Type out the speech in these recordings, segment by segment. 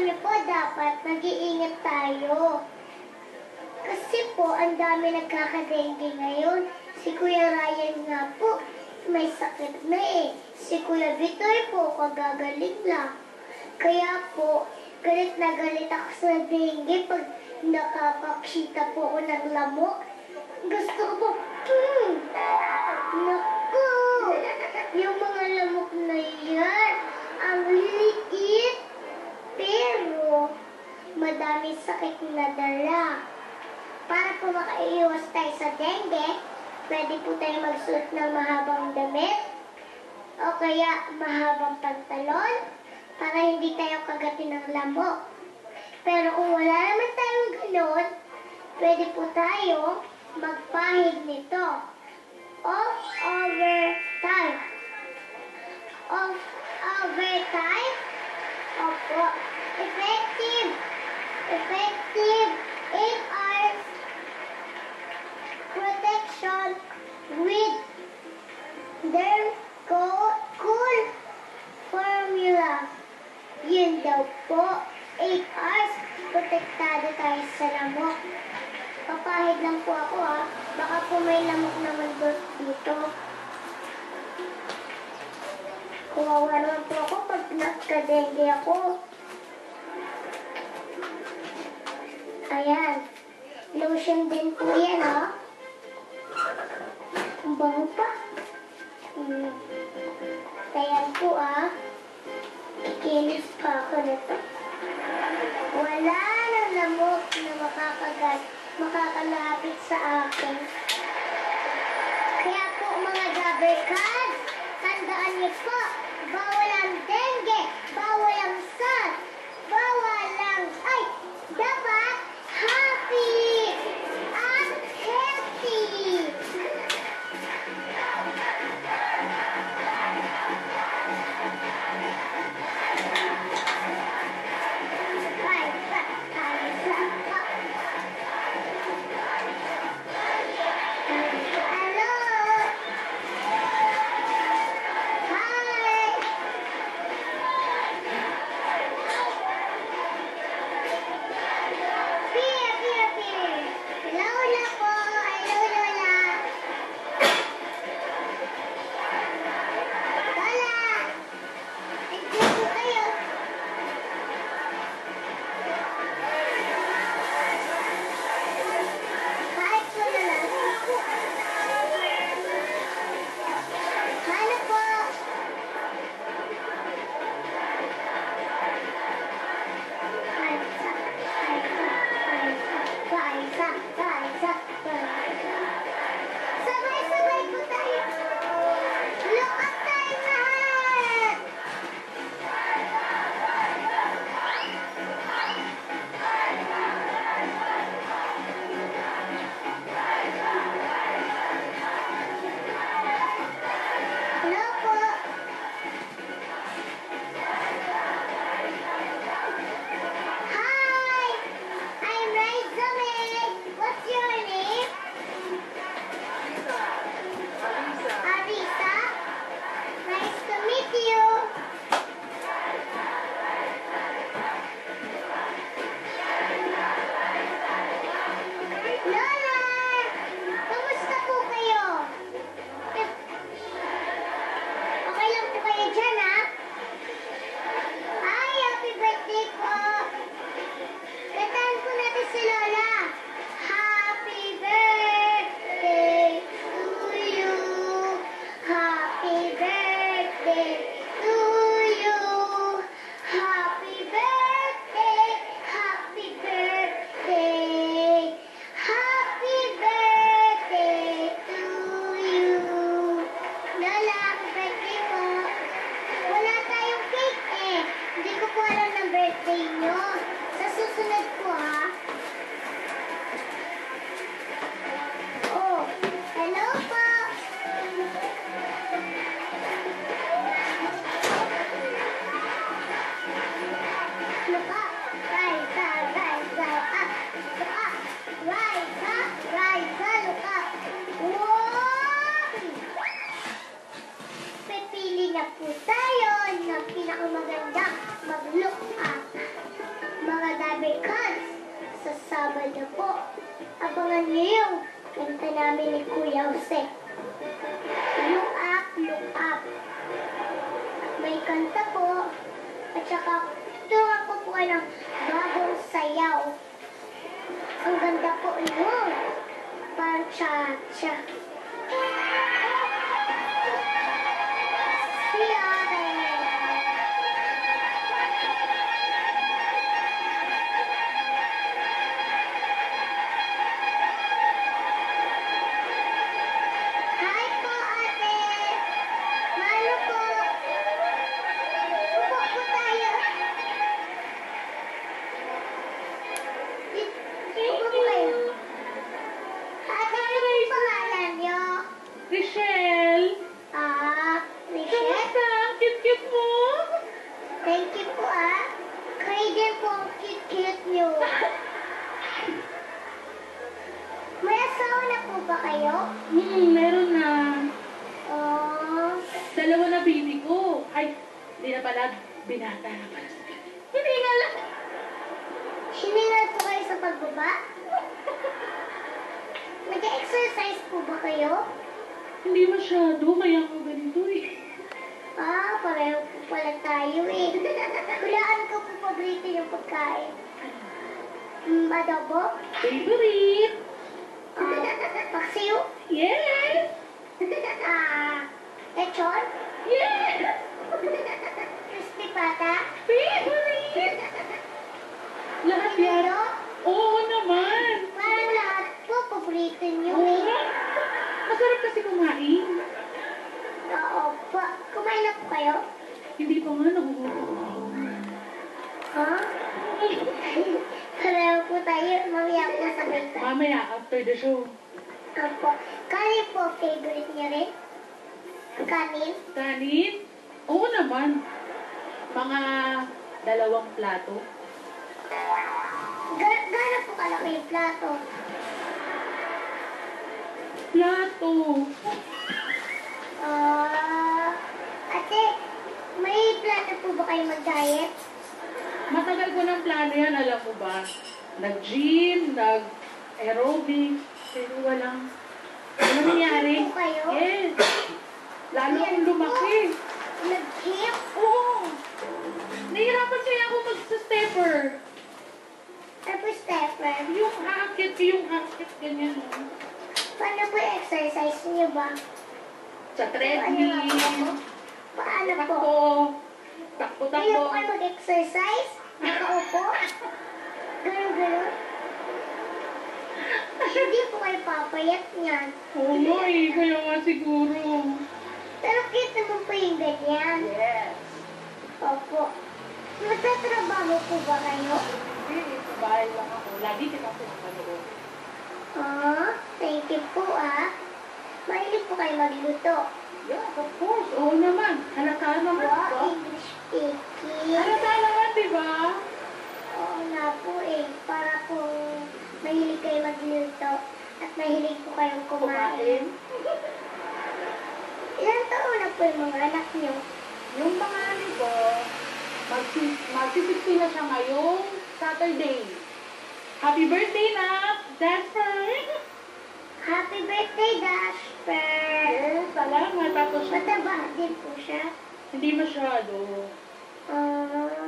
alam niyo po, dapat mag-iingat tayo. Kasi po, ang dami nagkakadengue ngayon. Si Kuya Ryan nga po, may sakit na eh. Si Kuya Victor po, kagagaling lang. Kaya po, galit na galit ako sa dengue pag nakakakita po ako ng lamok. Gusto ko po, naku, yung mga lamok na yan, ang liit, pero madami sakit na dala. Para po makaiwas tayo sa dengue, pwede po tayo magsuot ng mahabang damit o kaya mahabang pantalon para hindi tayo kagatin ng lamok. Pero kung wala naman tayong ganon, pwede po tayo magpahid nito. Overtime. Overtime. Opo. Effective. 8 hours protection with their cool formula. Yun daw po. 8 hours protektado tayo sa lamok. Papahid lang po ako ha. Baka po may lamok naman dito. Kuwawa naman po ako pag nagka-dengue ako. Ayan. Lotion din po yan ha. Ang bango pa. Ayan po ha. Ikinis pa ako nito. Wala nang lamok na makakalapit sa akin. Kaya po mga Gabbercats, tandaan niyo po, bawal ang dengue, bawal ang SARS, bawal ang, dapat happy at healthy. because sa Sabado po, abangan niyo yung kanta namin ni Kuya Jose. Look up, look up. May kanta po, at saka turuan ko po ng bagong sayaw. Ang ganda po yun. Parang cha-cha. See you there. Hi po, ate. Malo po. Upo po tayo. Upo po kayo. Ate, ano po pangalan niyo? Richelle! Michelle? Kamusta? Cute-cute mo! Thank you po, Kayo din po ang cute-cute niyo. May asawa na po ba kayo? Meron na. Oh, Dalawa na baby ko. Ay, hindi na pala. Binata na pala. Hindi nga lang. hiningal po kayo sa pagbaba? Nag-exercise po ba kayo? Hindi masyado. Kaya ako ganito eh. Pareho po pala tayo eh. Hulaan ko po paborito yung pagkain. Adobo? Favorite! Paksiw? Yes! Lechon? Yes! Crispy pata? Favorite! Lahat yan. Pinero? Oo naman. Parang lahat po paborito niyo Oo eh. nga. Masarap kasi kumain. Oo po. Kumain na po kayo? Hindi pa nga nagugutom. Pareho po tayo. Mamaya po sabay tayo. Mamaya, after the show. Opo. Kanin po, favorite niyo rin? Kanin? Kanin? Oo naman. Mga 2 plato. Gano'n po kalaki yung plato? Plato. Ate, may plano po ba kayo mag-diet? Matagal ko ng plano yan, alam mo ba? Nag-gym, nag-aerobics, pero walang... Ano nangyari? Nag-gym po kayo? Yes. Lalo akong lumaki. Nag-gym? Oo. Nahihirapan kaya ako mag-stepper. Ano po, Stephen? Yung aakit, ganyan. Paano po yung exercise niyo ba? Sa treadmill. Paano po? Takbo. Kaya po kayo mag-exercise? Nakaupo? Ganun. Hindi po kayo papayat niyan. Oo nga eh, kaya nga siguro. Pero cute naman po yung ganyan. Yes. Opo. Magtatrabaho po ba kayo? Hindi, sa bahay lang ako. Lagi kita po nakanood. Thank you po Mahilig po kayo magluto. Yes, of course. Oo naman. Halata naman. Wow, English speaking. Halata naman, di ba? Oo nga po para po mahilig kayo magluto at mahilig po kayong kumain. Ilan taon na po yung mga anak niyo? Yung mga ano ko, magsi-60 na siya ngayong Saturday. Happy birthday na, Jasper! Happy birthday, Dasper! Yes, salamat. Tapos, Mataba din po siya. hindi masyado.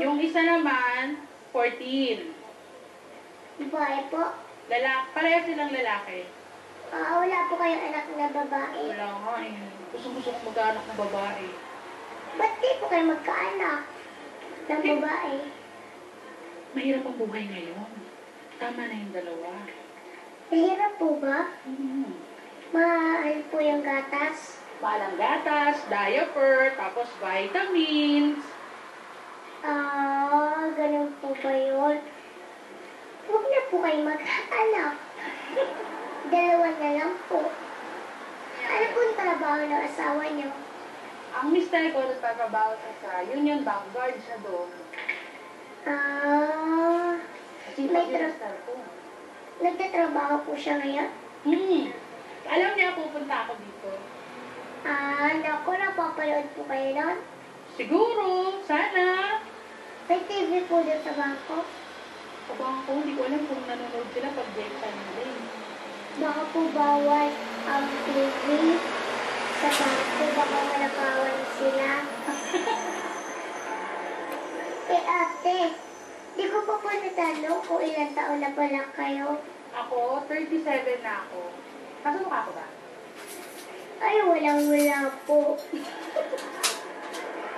Yung isa naman, 14. Babae po. Pareho silang lalaki. Wala po kayong anak na babae. Wala nga eh. Gusto kong mag-anak ng babae. Ba't di po kayo magkaanak ng babae? Mahirap ang buhay ngayon. Tama na yung 2. Mahirap po ba? Mahal po yung gatas? Palang gatas, diaper, tapos vitamins. Ganun po ba yun? Huwag na po kayo mag-anak. 2 na lang po. Ano po yung trabaho ng asawa niyo? Ang mister ko nagtatrabaho sa Union Bank, guard siya doon. May nagtatrabaho po siya ngayon? Alam niya, pupunta ako dito. Naku, napapanood po kayo nun? Siguro, sana. May TV po doon sa bangko? Abangan ko, hindi ko alam kung nanonood sila pag break time nila eh. Baka po bawal ang TV sa bangko, baka malakawan sila. Eh ate, di ko pa po natanong kung ilang taon na pala kayo. Ako, 37 na ako. Kaso mukha ko ba? Ay, walang-wala po.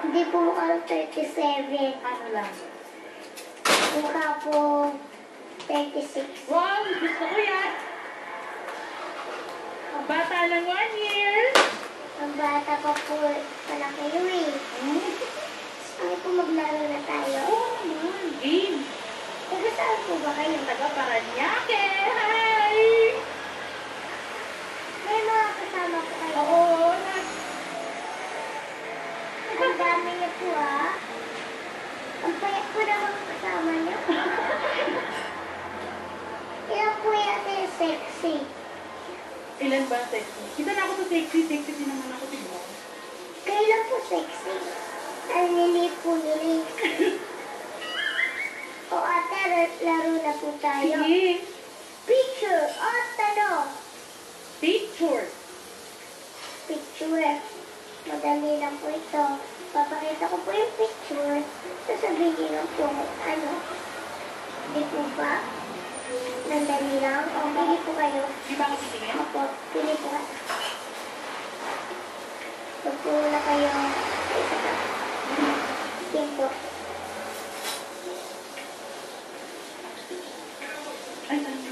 Hindi po mukha 37. Ano lang? Mukha po 36. Wow! Gusto ko yan! Ang bata ng 1 year! Ang bata pa po pala kayo eh. Ay po maglaro na tayo. Oo naman! Game! Taga saan po ba kayo? Taga Paranaque! Hi! May mga kasama po kayo. Oo! Ang dami niyo po ah. Ang payat po naman kasama niyo. Ilan po yata yung sexy? Ilan ba ang sexy? Kita na ako sa sexy. Sexy din naman ako, diba? Kailan po sexy? Ang lilit po nili. O ate, laro na po tayo. Sige! Picture o tanong? Picture! Picture. Madali lang po ito. Papakita ko po yung picture. Sasabihin ko po ano. Di po ba? Nandali lang. O, pili po kayo. Di ba ako titingin? Opo, pili po kayo. Huwag po na kayo. Yan po. Ay, ano?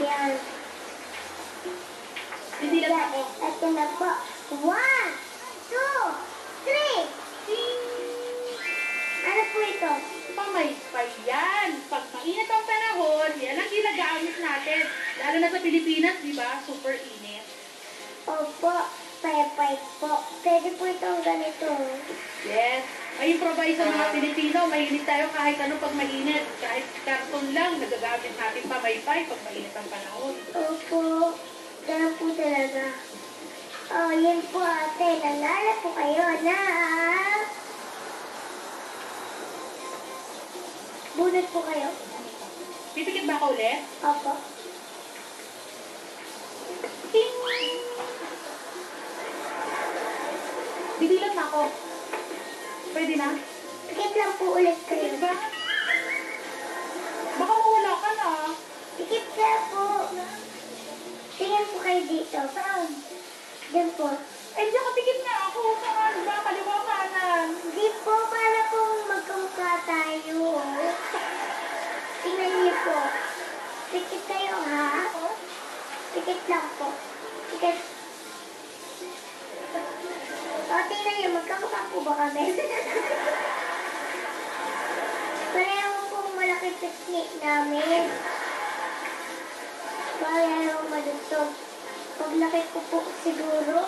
Yan. Hindi lang ako. Ito na po. 1, 2, 3. Ano po ito? Pamaypay yan. Pag mainit ang panahon, yan ang ginagamit natin. Lalo na sa Pilipinas, di ba? Super init. Opo, paypay po. Pwede po itong ganito. Yes. May improvise sa mga Pilipino. Mainit tayo kahit ano pag mainit. Kahit karton lang, nagagamit natin pamaypay pag mainit ang panahon. Opo, ganun po talaga. Oh, yun po ate. Nanala po kayo na bunot po kayo. Pipikit ba ako ulit? Opo. Ting! Bibilang na ako. Pwede na? Pikit lang po ulit kayo. Pikit ba? Baka mawala ka na. Pikit ka po. Tingnan po kayo dito. Saan? Diyan po. Eh, diyan ka pikit na ako. Saan ba? Kaliwa kanan. Di po, para pong magkamukha tayo. Tingnan niyo po. Pikit kayo ha. Pikit lang po. Pikit. O, tingnan niyo, magkamukha po ba kami? Pareho pong malaki technique namin. Pareho malutog. Paglaki ko po siguro,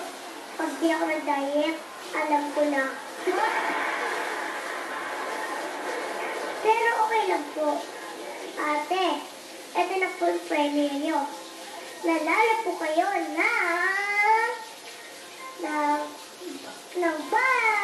pag di ako nag-diet, alam ko na. Pero okay lang po. Ate, eto na po yung premiere nyo. Nalala po kayo ng bye!